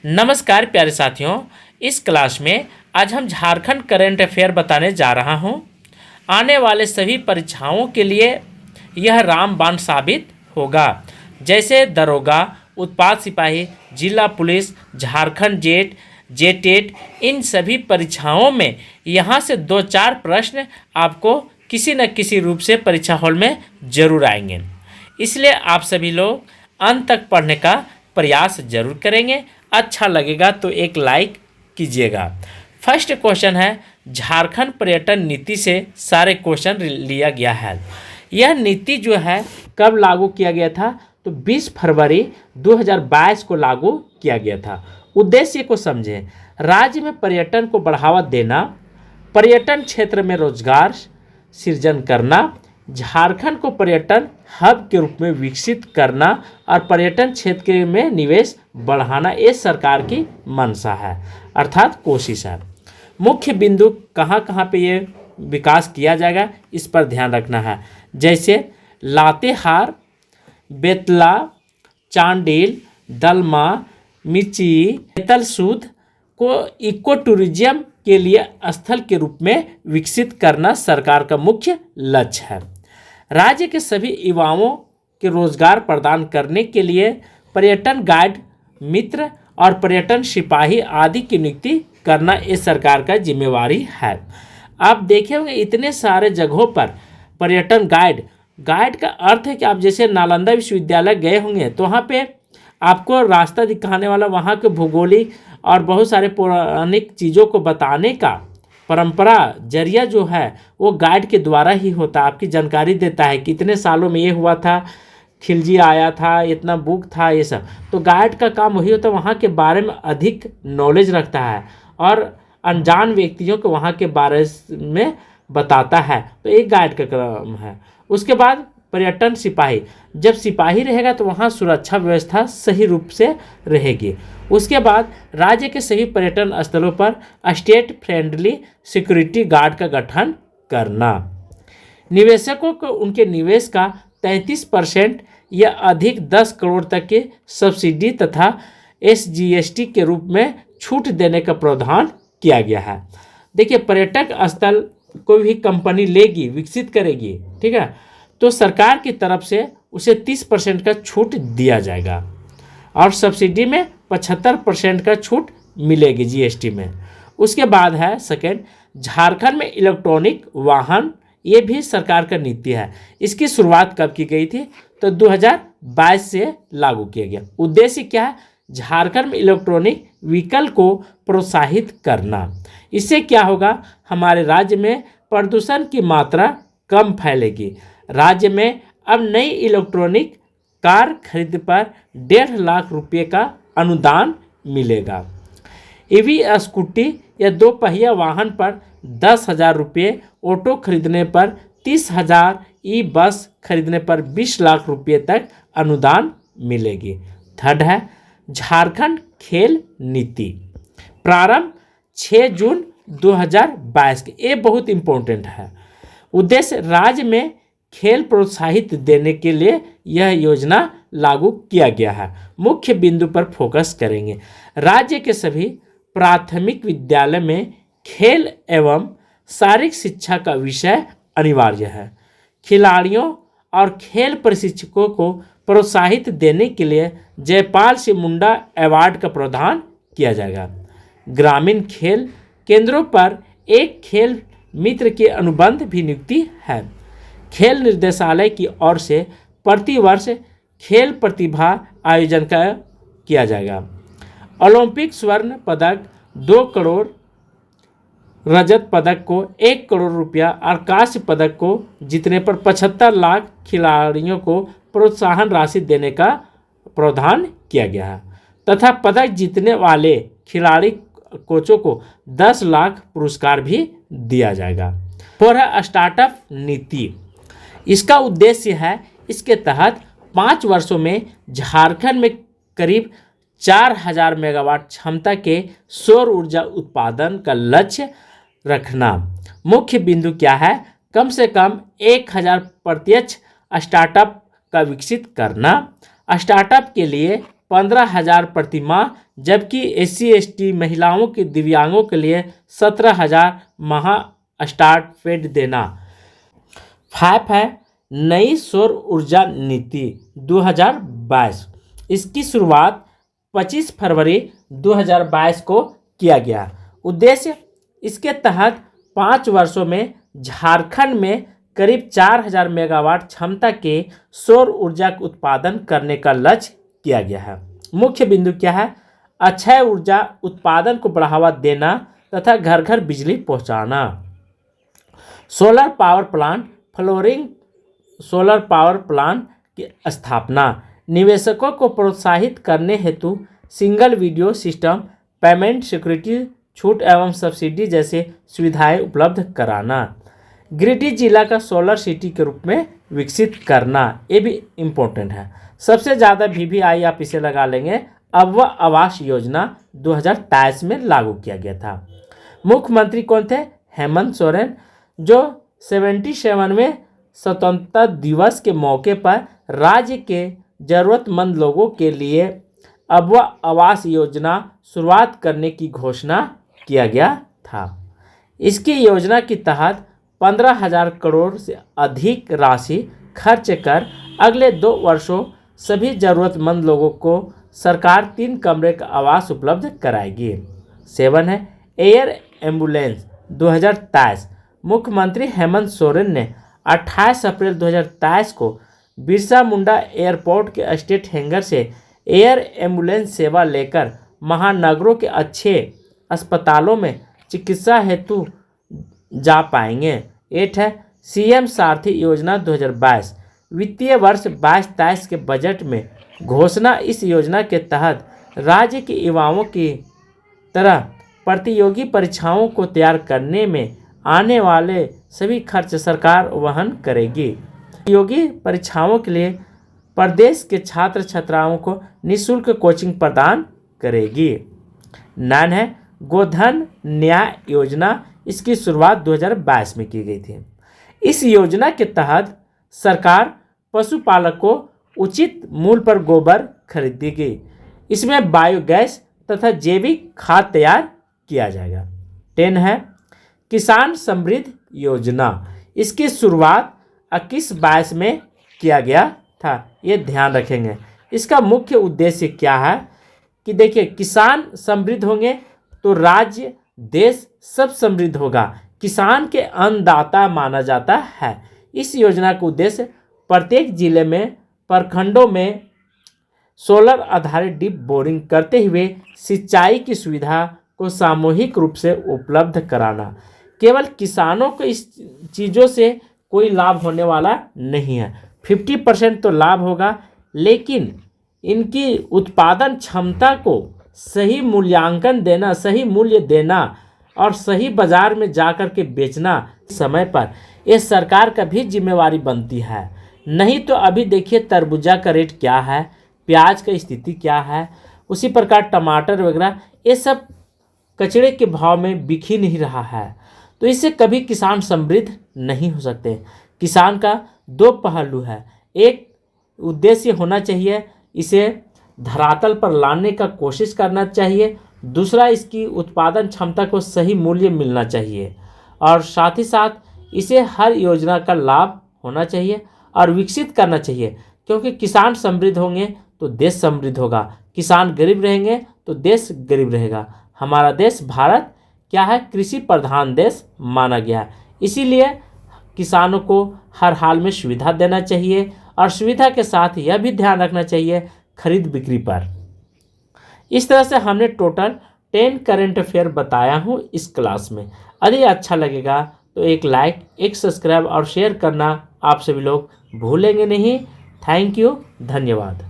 नमस्कार प्यारे साथियों, इस क्लास में आज हम झारखंड करंट अफेयर बताने जा रहा हूं। आने वाले सभी परीक्षाओं के लिए यह रामबाण साबित होगा, जैसे दरोगा, उत्पाद सिपाही, जिला पुलिस, झारखंड जेटेट। इन सभी परीक्षाओं में यहाँ से 2-4 प्रश्न आपको किसी न किसी रूप से परीक्षा हॉल में जरूर आएंगे। इसलिए आप सभी लोग अंत तक पढ़ने का प्रयास जरूर करेंगे। अच्छा लगेगा तो एक लाइक कीजिएगा। फर्स्ट क्वेश्चन है, झारखंड पर्यटन नीति से सारे क्वेश्चन लिया गया है। यह नीति जो है कब लागू किया गया था? तो 20 फरवरी 2022 को लागू किया गया था। उद्देश्य को समझें। राज्य में पर्यटन को बढ़ावा देना, पर्यटन क्षेत्र में रोजगार सृजन करना, झारखंड को पर्यटन हब के रूप में विकसित करना और पर्यटन क्षेत्र में निवेश बढ़ाना, ये सरकार की मंशा है, अर्थात कोशिश है। मुख्य बिंदु कहाँ कहाँ पे ये विकास किया जाएगा, इस पर ध्यान रखना है। जैसे लातेहार, बेतला, चांडिल, दलमा, मिर्ची, बेतलसूद को इको टूरिज्म के लिए स्थल के रूप में विकसित करना सरकार का मुख्य लक्ष्य है। राज्य के सभी युवाओं के रोजगार प्रदान करने के लिए पर्यटन गाइड मित्र और पर्यटन सिपाही आदि की नियुक्ति करना ये सरकार का जिम्मेवारी है। आप देखे होंगे इतने सारे जगहों पर पर्यटन गाइड का अर्थ है कि आप जैसे नालंदा विश्वविद्यालय गए होंगे तो वहाँ पे आपको रास्ता दिखाने वाला, वहाँ के भौगोलिक और बहुत सारे पौराणिक चीज़ों को बताने का परंपरा जरिया जो है वो गाइड के द्वारा ही होता है। आपकी जानकारी देता है कि इतने सालों में ये हुआ था, खिलजी आया था, इतना बुक था, ये सब। तो गाइड का काम वही होता है, वहाँ के बारे में अधिक नॉलेज रखता है और अनजान व्यक्तियों को वहाँ के बारे में बताता है। तो एक गाइड का काम है। उसके बाद पर्यटन सिपाही, जब सिपाही रहेगा तो वहाँ सुरक्षा व्यवस्था सही रूप से रहेगी। उसके बाद राज्य के सभी पर्यटन स्थलों पर स्टेट फ्रेंडली सिक्योरिटी गार्ड का गठन करना। निवेशकों को उनके निवेश का 33% या अधिक 10 करोड़ तक के सब्सिडी तथा SGST के रूप में छूट देने का प्रावधान किया गया है। देखिए, पर्यटक स्थल को भी कंपनी लेगी, विकसित करेगी, ठीक है, तो सरकार की तरफ से उसे 30% का छूट दिया जाएगा और सब्सिडी में 75% का छूट मिलेगी GST में। उसके बाद है सेकेंड, झारखंड में इलेक्ट्रॉनिक वाहन, ये भी सरकार का नीति है। इसकी शुरुआत कब की गई थी? तो 2022 से लागू किया गया। उद्देश्य क्या है? झारखंड में इलेक्ट्रॉनिक व्हीकल को प्रोत्साहित करना। इससे क्या होगा? हमारे राज्य में प्रदूषण की मात्रा कम फैलेगी। राज्य में अब नई इलेक्ट्रॉनिक कार खरीद पर 1.5 लाख रुपये का अनुदान मिलेगा। EV स्कूटी या 2 पहिया वाहन पर 10,000 रुपये, ऑटो खरीदने पर 30,000, ई बस खरीदने पर 20 लाख रुपये तक अनुदान मिलेगी। थर्ड है झारखंड खेल नीति, प्रारंभ 6 जून 2022 के। ये बहुत इम्पोर्टेंट है। उद्देश्य राज्य में खेल प्रोत्साहित देने के लिए यह योजना लागू किया गया है। मुख्य बिंदु पर फोकस करेंगे। राज्य के सभी प्राथमिक विद्यालय में खेल एवं शारीरिक शिक्षा का विषय अनिवार्य है। खिलाड़ियों और खेल प्रशिक्षकों को प्रोत्साहित देने के लिए जयपाल सिंह मुंडा अवार्ड का प्रावधान किया जाएगा। ग्रामीण खेल केंद्रों पर एक खेल मित्र के अनुबंध भी नियुक्ति है। खेल निर्देशालय की ओर से प्रतिवर्ष खेल प्रतिभा आयोजन किया जाएगा। ओलंपिक स्वर्ण पदक 2 करोड़, रजत पदक को 1 करोड़ रुपया और कांस्य पदक को जीतने पर 75 लाख खिलाड़ियों को प्रोत्साहन राशि देने का प्रावधान किया गया है तथा पदक जीतने वाले खिलाड़ी कोचों को 10 लाख पुरस्कार भी दिया जाएगा। और स्टार्टअप नीति, इसका उद्देश्य है, इसके तहत 5 वर्षों में झारखंड में करीब 4,000 मेगावाट क्षमता के सौर ऊर्जा उत्पादन का लक्ष्य रखना। मुख्य बिंदु क्या है? कम से कम 1,000 प्रत्यक्ष स्टार्टअप का विकसित करना। स्टार्टअप के लिए 15,000 प्रति माह, जबकि SC/ST महिलाओं की दिव्यांगों के लिए 17,000 माह स्टाइपेंड देना। 5 है नई सौर ऊर्जा नीति 2022। इसकी शुरुआत 25 फरवरी 2022 को किया गया। उद्देश्य, इसके तहत 5 वर्षों में झारखंड में करीब 4,000 मेगावाट क्षमता के सौर ऊर्जा का उत्पादन करने का लक्ष्य किया गया है। मुख्य बिंदु क्या है? अक्षय ऊर्जा उत्पादन को बढ़ावा देना तथा घर घर बिजली पहुंचाना। Solar power plant, floating solar power plant की स्थापना। निवेशकों को प्रोत्साहित करने हेतु single video system, payment security, छूट एवं सब्सिडी जैसे सुविधाएं उपलब्ध कराना। गिरिडीह जिला का सोलर सिटी के रूप में विकसित करना, ये भी इम्पोर्टेंट है। सबसे ज़्यादा VVI आप इसे लगा लेंगे, अव्वा आवास योजना 2023 में लागू किया गया था। मुख्यमंत्री कौन थे? हेमंत सोरेन, जो 77वें स्वतंत्रता दिवस के मौके पर राज्य के ज़रूरतमंद लोगों के लिए अव्वा आवास योजना शुरुआत करने की घोषणा किया गया था। इसकी योजना के तहत 15,000 करोड़ से अधिक राशि खर्च कर अगले 2 वर्षों सभी ज़रूरतमंद लोगों को सरकार 3 कमरे का आवास उपलब्ध कराएगी। 7 है एयर एम्बुलेंस 2023। मुख्यमंत्री हेमंत सोरेन ने 28 अप्रैल 2023 को बिरसा मुंडा एयरपोर्ट के स्टेट हैंगर से एयर एम्बुलेंस सेवा लेकर महानगरों के अच्छे अस्पतालों में चिकित्सा हेतु जा पाएंगे। 8 है CM सारथी योजना 2022। वित्तीय वर्ष 22-23 के बजट में घोषणा इस योजना के तहत राज्य के युवाओं की तरह प्रतियोगी परीक्षाओं को तैयार करने में आने वाले सभी खर्च सरकार वहन करेगी। प्रतियोगी परीक्षाओं के लिए प्रदेश के छात्र छात्राओं को निःशुल्क कोचिंग प्रदान करेगी। 9 है गोधन न्याय योजना। इसकी शुरुआत 2022 में की गई थी। इस योजना के तहत सरकार पशुपालक को उचित मूल्य पर गोबर खरीदेगी। इसमें बायोगैस तथा जैविक खाद तैयार किया जाएगा। 10 है किसान समृद्धि योजना। इसकी शुरुआत 21-22 में किया गया था, ये ध्यान रखेंगे। इसका मुख्य उद्देश्य क्या है कि देखिए, किसान समृद्ध होंगे तो राज्य देश सब समृद्ध होगा। किसान के अन्नदाता माना जाता है। इस योजना का उद्देश्य प्रत्येक जिले में प्रखंडों में सोलर आधारित डीप बोरिंग करते हुए सिंचाई की सुविधा को सामूहिक रूप से उपलब्ध कराना। केवल किसानों को इस चीज़ों से कोई लाभ होने वाला नहीं है। 50% तो लाभ होगा, लेकिन इनकी उत्पादन क्षमता को सही मूल्यांकन देना, सही मूल्य देना और सही बाजार में जाकर के बेचना समय पर, ये सरकार का भी जिम्मेवारी बनती है। नहीं तो अभी देखिए तरबूजा का रेट क्या है, प्याज का स्थिति क्या है, उसी प्रकार टमाटर वगैरह, ये सब कचरे के भाव में बिक ही नहीं रहा है। तो इससे कभी किसान समृद्ध नहीं हो सकते। किसान का 2 पहलू है। एक उद्देश्य होना चाहिए, इसे धरातल पर लाने का कोशिश करना चाहिए। दूसरा, इसकी उत्पादन क्षमता को सही मूल्य मिलना चाहिए और साथ ही साथ इसे हर योजना का लाभ होना चाहिए और विकसित करना चाहिए। क्योंकि किसान समृद्ध होंगे तो देश समृद्ध होगा, किसान गरीब रहेंगे तो देश गरीब रहेगा। हमारा देश भारत क्या है, कृषि प्रधान देश माना गया है। इसीलिए किसानों को हर हाल में सुविधा देना चाहिए और सुविधा के साथ यह भी ध्यान रखना चाहिए खरीद बिक्री पर। इस तरह से हमने टोटल 10 करंट अफेयर बताया हूँ इस क्लास में। यदि अच्छा लगेगा तो एक लाइक, एक सब्सक्राइब और शेयर करना आप सभी लोग भूलेंगे नहीं। थैंक यू, धन्यवाद।